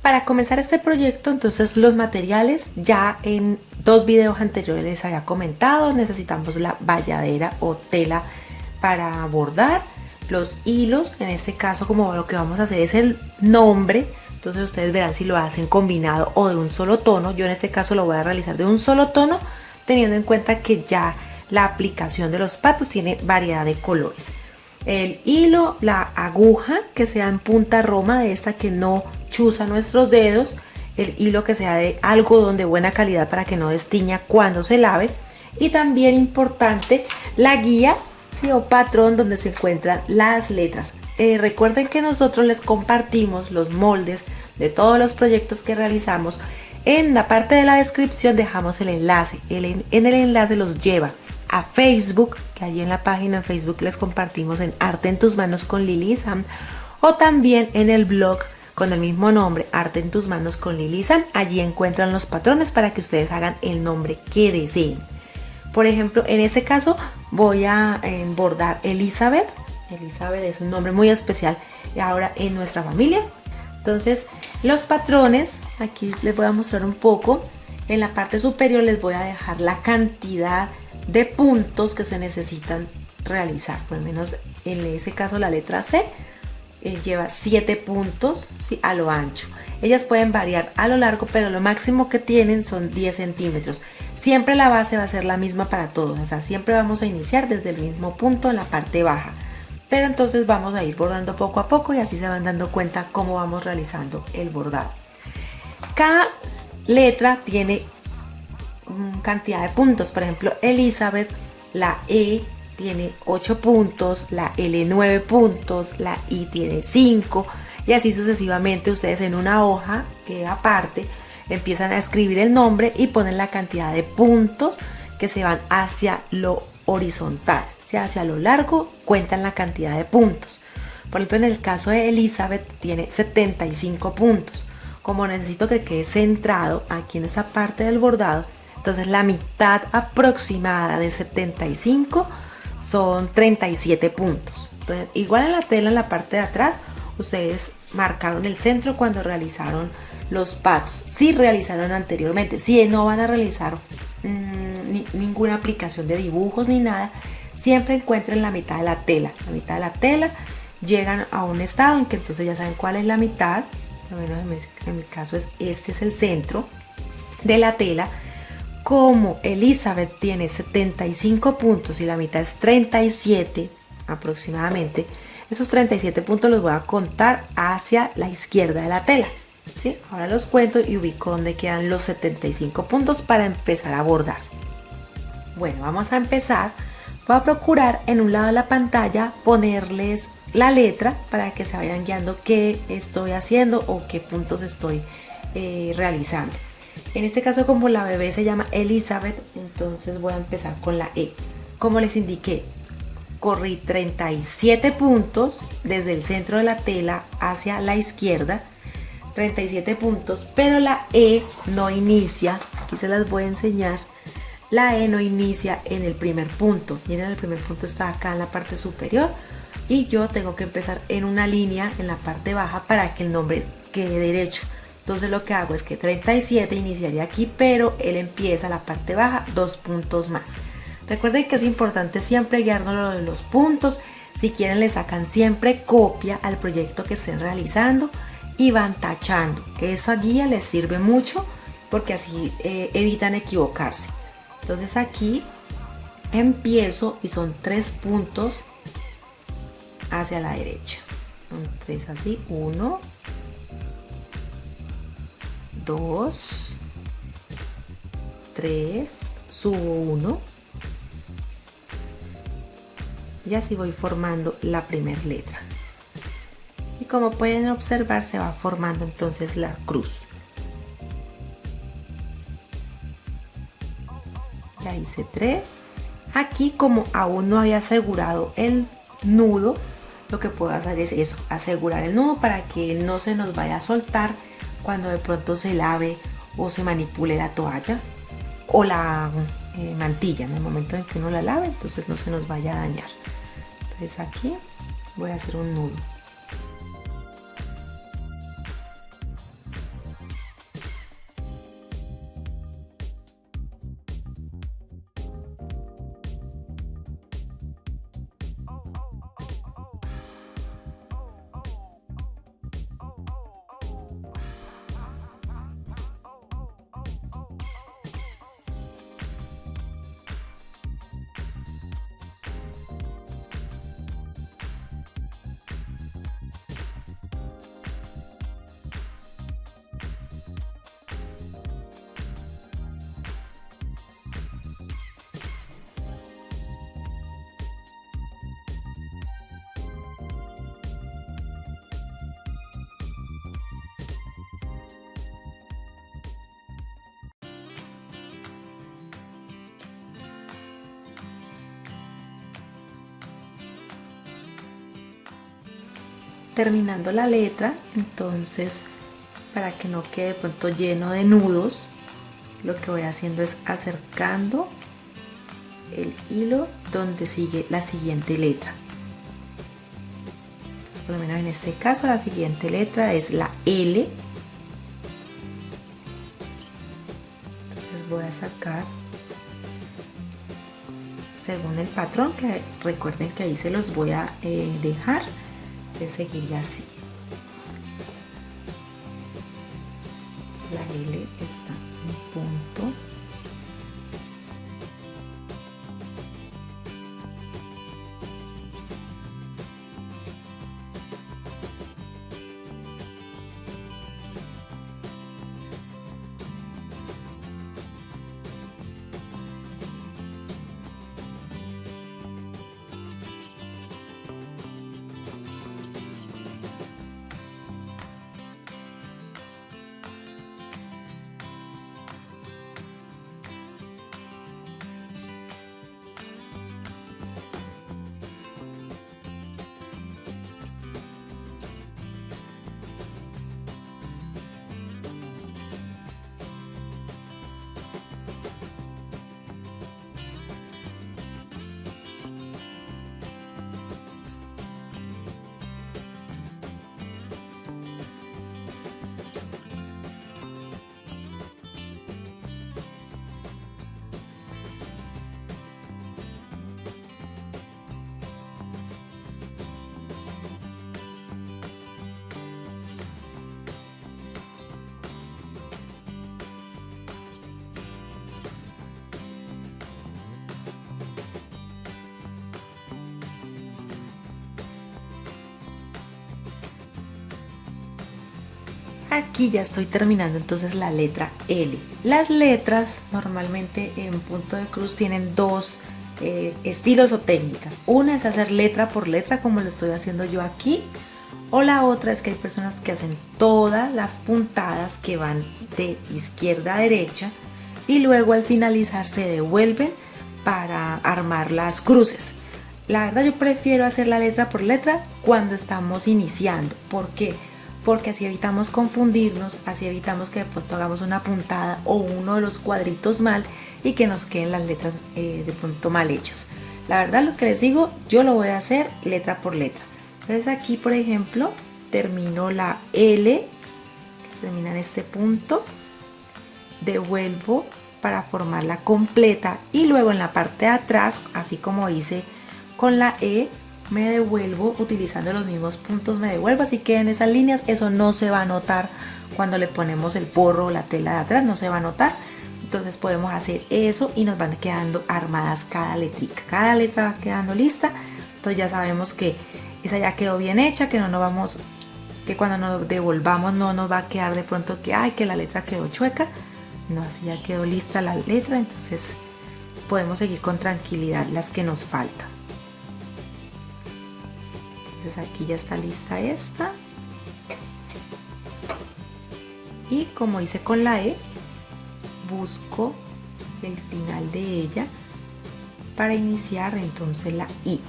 Para comenzar este proyecto, entonces los materiales ya en 2 videos anteriores les había comentado. Necesitamos la bayadera o tela para bordar, los hilos, en este caso como lo que vamos a hacer es el nombre, entonces ustedes verán si lo hacen combinado o de un solo tono. Yo en este caso lo voy a realizar de un solo tono, teniendo en cuenta que ya la aplicación de los patos tiene variedad de colores. El hilo, la aguja que sea en punta roma, de esta que no chuza nuestros dedos, el hilo que sea de algodón de buena calidad para que no destiña cuando se lave, y también importante la guía, ¿sí?, o patrón donde se encuentran las letras. Recuerden que nosotros les compartimos los moldes de todos los proyectos que realizamos. En la parte de la descripción dejamos el enlace, en el enlace los lleva a Facebook, que allí en la página en Facebook les compartimos en Arte en tus manos con Lili y Sam, o también en el blog con el mismo nombre, Arte en tus manos con Lili y Sam. Allí encuentran los patrones para que ustedes hagan el nombre que deseen. Por ejemplo, en este caso voy a bordar Elizabeth. Elizabeth es un nombre muy especial ahora en nuestra familia. Entonces los patrones, aquí les voy a mostrar un poco. En la parte superior les voy a dejar la cantidad de puntos que se necesitan realizar. Por lo menos en ese caso la letra C lleva 7 puntos, ¿sí?, a lo ancho. Ellas pueden variar a lo largo, pero lo máximo que tienen son 10 centímetros. Siempre la base va a ser la misma para todos, o sea, siempre vamos a iniciar desde el mismo punto en la parte baja. Pero entonces vamos a ir bordando poco a poco y así se van dando cuenta cómo vamos realizando el bordado. Cada letra tiene cantidad de puntos. Por ejemplo, Elizabeth, la E tiene 8 puntos, la L 9 puntos, la I tiene 5 y así sucesivamente. Ustedes en una hoja aparte empiezan a escribir el nombre y ponen la cantidad de puntos que se van hacia lo horizontal, o sea, hacia lo largo cuentan la cantidad de puntos. Por ejemplo, en el caso de Elizabeth tiene 75 puntos. Como necesito que quede centrado aquí en esta parte del bordado, entonces la mitad aproximada de 75 son 37 puntos. Entonces, igual en la tela, en la parte de atrás, ustedes marcaron el centro cuando realizaron los patos. Si realizaron anteriormente, si no van a realizar ninguna aplicación de dibujos ni nada, siempre encuentren la mitad de la tela. La mitad de la tela llegan a un estado en que entonces ya saben cuál es la mitad. Bueno, en mi caso este es el centro de la tela. Como Elizabeth tiene 75 puntos y la mitad es 37 aproximadamente, esos 37 puntos los voy a contar hacia la izquierda de la tela, ¿sí? Ahora los cuento y ubico donde quedan los 75 puntos para empezar a bordar. Bueno, vamos a empezar. Voy a procurar en un lado de la pantalla ponerles la letra para que se vayan guiando qué estoy haciendo o qué puntos estoy realizando. En este caso, como la bebé se llama Elizabeth, entonces voy a empezar con la E. Como les indiqué, corrí 37 puntos desde el centro de la tela hacia la izquierda, 37 puntos, pero la E no inicia, aquí se las voy a enseñar, la E no inicia en el primer punto. Miren, el primer punto está acá en la parte superior y yo tengo que empezar en una línea en la parte baja para que el nombre quede derecho. Entonces lo que hago es que 37 iniciaría aquí, pero él empieza la parte baja 2 puntos más. Recuerden que es importante siempre guiarnos lo de los puntos. Si quieren le sacan siempre copia al proyecto que estén realizando y van tachando. Esa guía les sirve mucho porque así evitan equivocarse. Entonces aquí empiezo y son 3 puntos hacia la derecha. Son 3 así, 1, 2, 3, subo 1 y así voy formando la primera letra. Y como pueden observar, se va formando entonces la cruz. Ya hice 3. Aquí, como aún no había asegurado el nudo, lo que puedo hacer es eso, asegurar el nudo para que él no se nos vaya a soltar cuando de pronto se lave o se manipule la toalla o la mantilla en el momento en que uno la lave, entonces no se nos vaya a dañar. Entonces aquí voy a hacer un nudo. terminando la letra, entonces para que no quede de pronto lleno de nudos, lo que voy haciendo es acercando el hilo donde sigue la siguiente letra. Entonces, por lo menos en este caso la siguiente letra es la L. Entonces voy a sacar según el patrón, que recuerden que ahí se los voy a dejar, de seguir así. La L está en punto. Aquí ya estoy terminando entonces la letra L. Las letras normalmente en punto de cruz tienen dos estilos o técnicas. Una es hacer letra por letra como lo estoy haciendo yo aquí, o la otra es que hay personas que hacen todas las puntadas que van de izquierda a derecha y luego al finalizar se devuelven para armar las cruces. La verdad yo prefiero hacer la letra por letra cuando estamos iniciando. ¿Por qué? Porque así evitamos confundirnos, así evitamos que de pronto hagamos una puntada o uno de los cuadritos mal y que nos queden las letras de pronto mal hechas. La verdad lo que les digo, yo lo voy a hacer letra por letra. Entonces aquí por ejemplo termino la L, que termina en este punto, devuelvo para formarla completa y luego en la parte de atrás, así como hice con la E, me devuelvo utilizando los mismos puntos, me devuelvo, así que en esas líneas eso no se va a notar cuando le ponemos el forro o la tela de atrás, no se va a notar. Entonces podemos hacer eso y nos van quedando armadas cada letrica, cada letra va quedando lista. Entonces ya sabemos que esa ya quedó bien hecha, que no nos vamos, que cuando nos devolvamos no nos va a quedar de pronto que ay, que la letra quedó chueca. No, así ya quedó lista la letra, entonces podemos seguir con tranquilidad las que nos faltan. Entonces aquí ya está lista esta, y como hice con la E, busco el final de ella para iniciar entonces la I.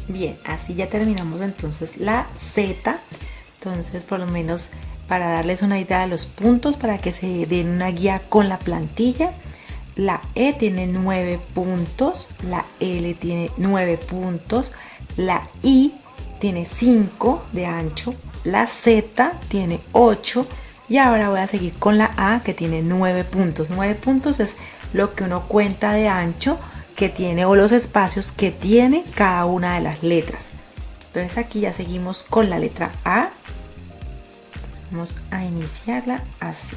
Bien, así ya terminamos entonces la Z. Entonces, por lo menos para darles una idea de los puntos, para que se den una guía con la plantilla. La E tiene 9 puntos, la L tiene 9 puntos, la I tiene 5 de ancho, la Z tiene 8 y ahora voy a seguir con la A que tiene 9 puntos. 9 puntos es lo que uno cuenta de ancho que tiene o los espacios que tiene cada una de las letras. Entonces aquí ya seguimos con la letra A. Vamos a iniciarla así.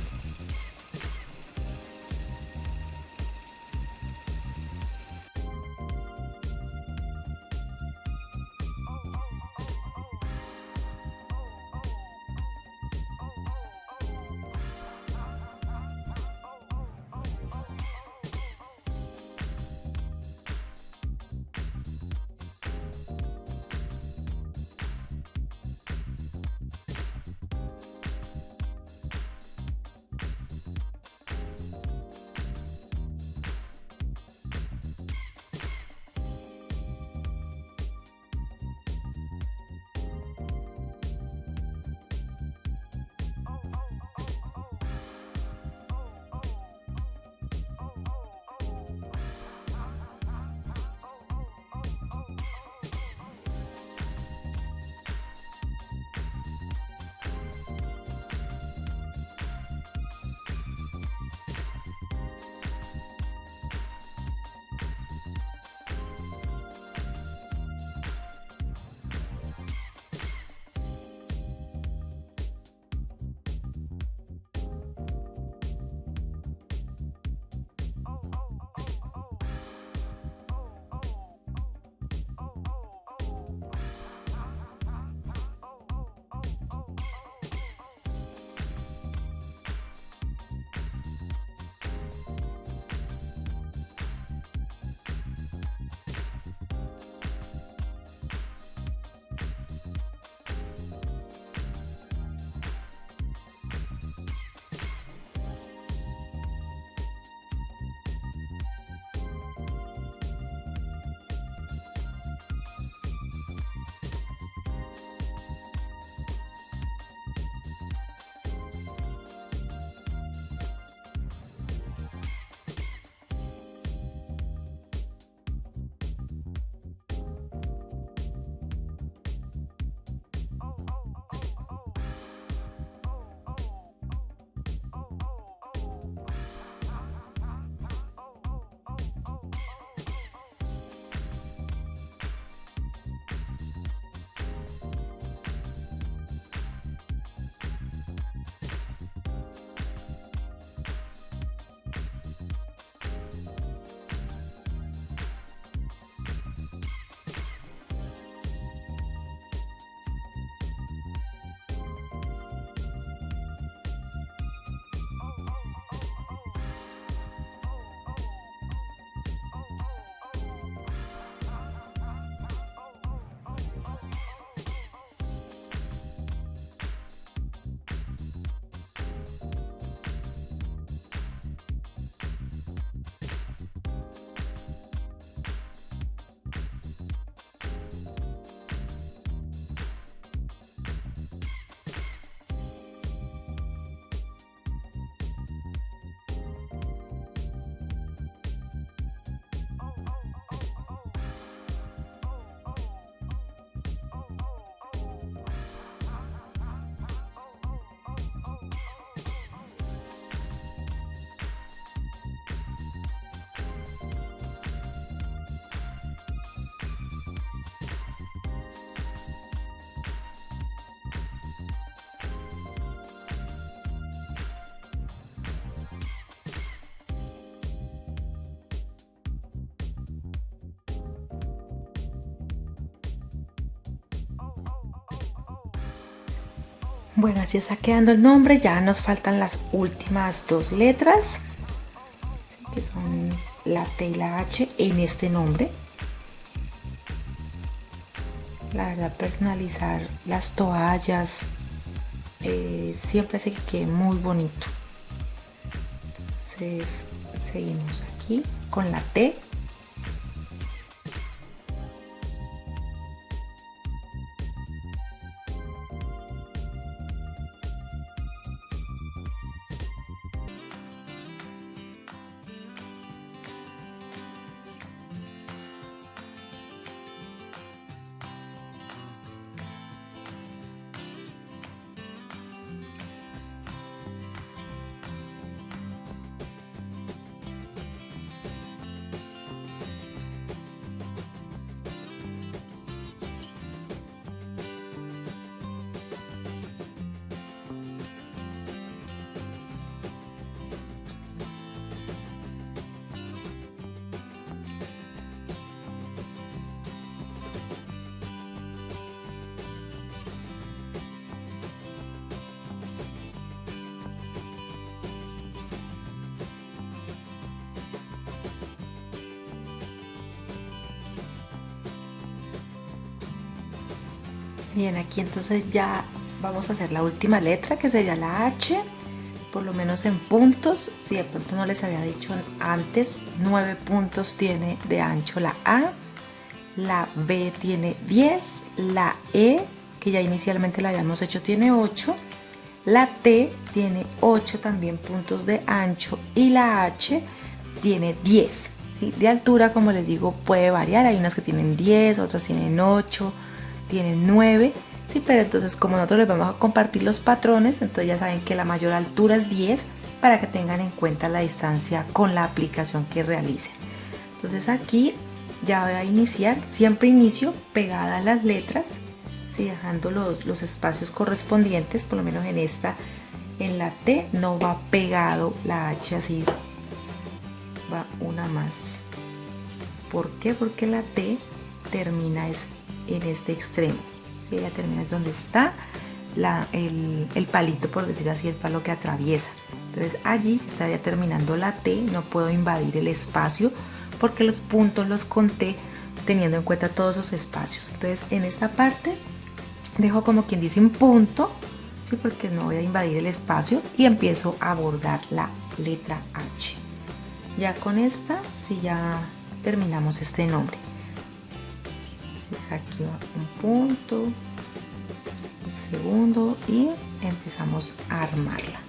Bueno, así está quedando el nombre. Ya nos faltan las últimas dos letras, que son la T y la H en este nombre. La verdad, personalizar las toallas siempre hace que quede muy bonito. Entonces seguimos aquí con la T. Bien, aquí entonces ya vamos a hacer la última letra, que sería la H, por lo menos en puntos. Si de pronto no les había dicho antes, 9 puntos tiene de ancho la A, la B tiene 10, la E, que ya inicialmente la habíamos hecho, tiene 8, la T tiene 8 también puntos de ancho y la H tiene 10. ¿Sí? De altura, como les digo, puede variar, hay unas que tienen 10, otras tienen 8, tienen 9, sí, pero entonces como nosotros les vamos a compartir los patrones, entonces ya saben que la mayor altura es 10 para que tengan en cuenta la distancia con la aplicación que realicen. Entonces aquí ya voy a iniciar, siempre inicio pegada a las letras, ¿sí? Dejando los espacios correspondientes, por lo menos en esta, en la T no va pegado la H, así va una más. ¿Por qué? Porque la T termina en este extremo, ¿sí? Ella termina es donde está el palito, por decir así, el palo que atraviesa. Entonces allí estaría terminando la T, no puedo invadir el espacio porque los puntos los conté teniendo en cuenta todos esos espacios. Entonces en esta parte dejo como quien dice un punto, ¿sí? Porque no voy a invadir el espacio, y empiezo a bordar la letra H. Ya con esta, sí, ya terminamos este nombre. Entonces aquí va un punto, el segundo, y empezamos a armarla.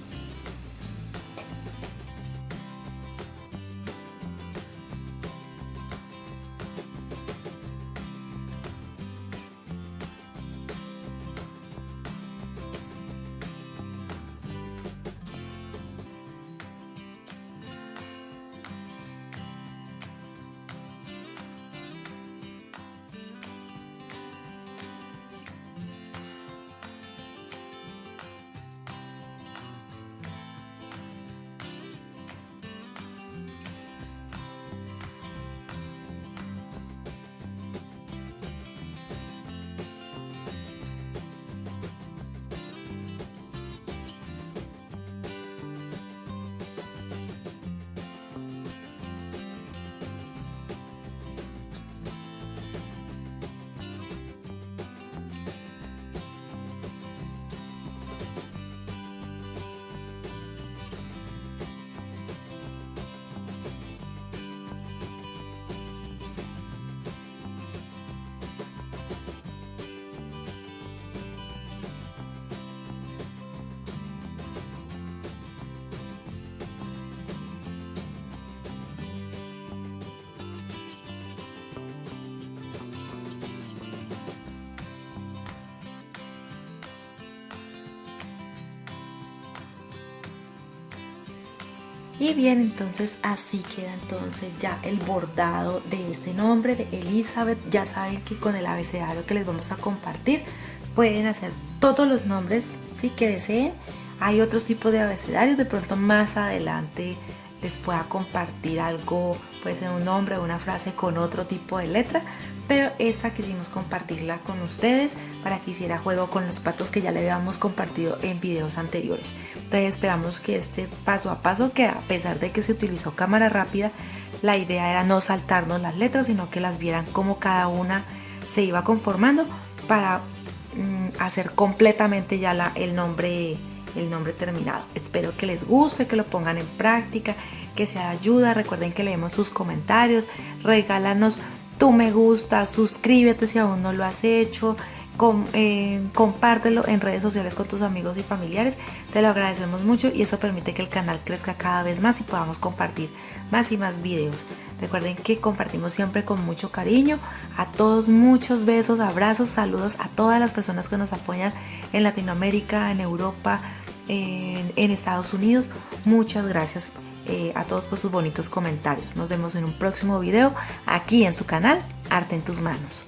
Y bien, entonces así queda entonces ya el bordado de este nombre de Elizabeth. Ya saben que con el abecedario que les vamos a compartir pueden hacer todos los nombres, ¿sí?, que deseen. Hay otros tipos de abecedarios, de pronto más adelante les pueda compartir algo, puede ser un nombre o una frase con otro tipo de letra, pero esta quisimos compartirla con ustedes para que hiciera juego con los patos que ya le habíamos compartido en videos anteriores. Entonces esperamos que este paso a paso, que a pesar de que se utilizó cámara rápida, la idea era no saltarnos las letras, sino que las vieran como cada una se iba conformando para hacer completamente ya el nombre terminado. Espero que les guste, que lo pongan en práctica, que sea de ayuda. Recuerden que leemos sus comentarios, regálanos tu me gusta, suscríbete si aún no lo has hecho, compártelo en redes sociales con tus amigos y familiares. Te lo agradecemos mucho y eso permite que el canal crezca cada vez más y podamos compartir más y más videos. Recuerden que compartimos siempre con mucho cariño. A todos muchos besos, abrazos, saludos a todas las personas que nos apoyan en Latinoamérica, en Europa, en Estados Unidos. Muchas gracias a todos por sus bonitos comentarios. Nos vemos en un próximo video aquí en su canal Arte en tus Manos.